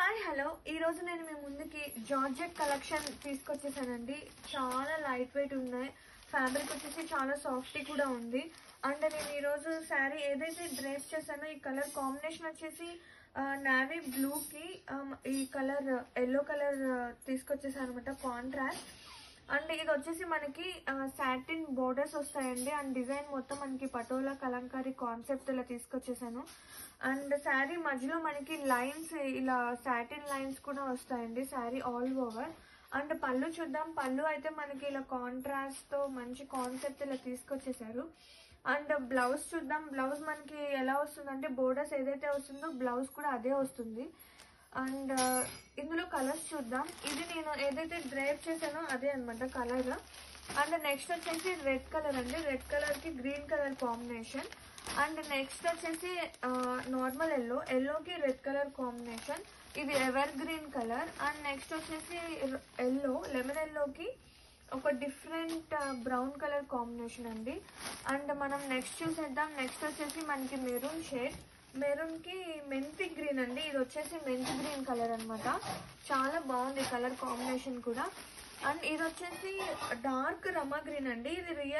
Hi hello ఈ రోజు నేను మీ ముందుకి జార్జెట్ కలెక్షన్ తీసుకొచ్చేసానండి. చాలా లైట్ వెయిట్ ఉన్నాయి. ఫ్యాబ్రిక్ వచ్చేసి చాలా సాఫ్ట్ కూడా ఉంది. అండ్ నేను ఈ రోజు శారీ ఏదైతే డ్రేప్ చేశానో ఈ కలర్ కాంబినేషన్ వచ్చేసి నావీ బ్లూ కి ఈ కలర్ ఎల్లో కలర్ తీసుకొచ్చేసాను అనమాట, కాంట్రాస్ట్. అండ్ ఇది వచ్చేసి మనకి సాటిన్ బోర్డర్స్ వస్తాయండి. అండ్ డిజైన్ మొత్తం మనకి పటోలా కలంకారీ కాన్సెప్ట్ ఇలా తీసుకొచ్చేసాను. అండ్ శారీ మధ్యలో మనకి లైన్స్, ఇలా సాటిన్ లైన్స్ కూడా వస్తాయండి శారీ ఆల్ ఓవర్. అండ్ పళ్ళు చూద్దాం. పళ్ళు అయితే మనకి ఇలా కాంట్రాస్ట్ తో మంచి కాన్సెప్ట్ ఇలా తీసుకొచ్చేసారు. అండ్ బ్లౌజ్ చూద్దాం. బ్లౌజ్ మనకి ఎలా వస్తుందంటే బోర్డర్స్ ఏదైతే వస్తుందో బ్లౌజ్ కూడా అదే వస్తుంది. అండ్ ఇందులో కలర్స్ చూద్దాం. ఇది నేను ఏదైతే డ్రైప్ చేశానో అదే అనమాట కలర్. అండ్ నెక్స్ట్ వచ్చేసి రెడ్ కలర్ అండి. రెడ్ కలర్ కి green colour combination. And next వచ్చేసి నార్మల్ ఎల్లోకి రెడ్ కలర్ కాంబినేషన్. ఇది ever green colour. And next వచ్చేసి లెమన్ ఎల్లోకి ఒక డిఫరెంట్ బ్రౌన్ కలర్ కాంబినేషన్ అండి. అండ్ మనం నెక్స్ట్ చూసేద్దాం. నెక్స్ట్ వచ్చేసి మనకి మెరూన్ షేడ్. మెరూన్ కి మెంతి గ్రీన్ అండి. ఇది వచ్చేసి మెంతి గ్రీన్ కలర్ అనమాట. చాలా బాగుంది కలర్ కాంబినేషన్ కూడా. అండ్ ఇది వచ్చేసి డార్క్ రమా గ్రీన్ అండి. ఇది రియల్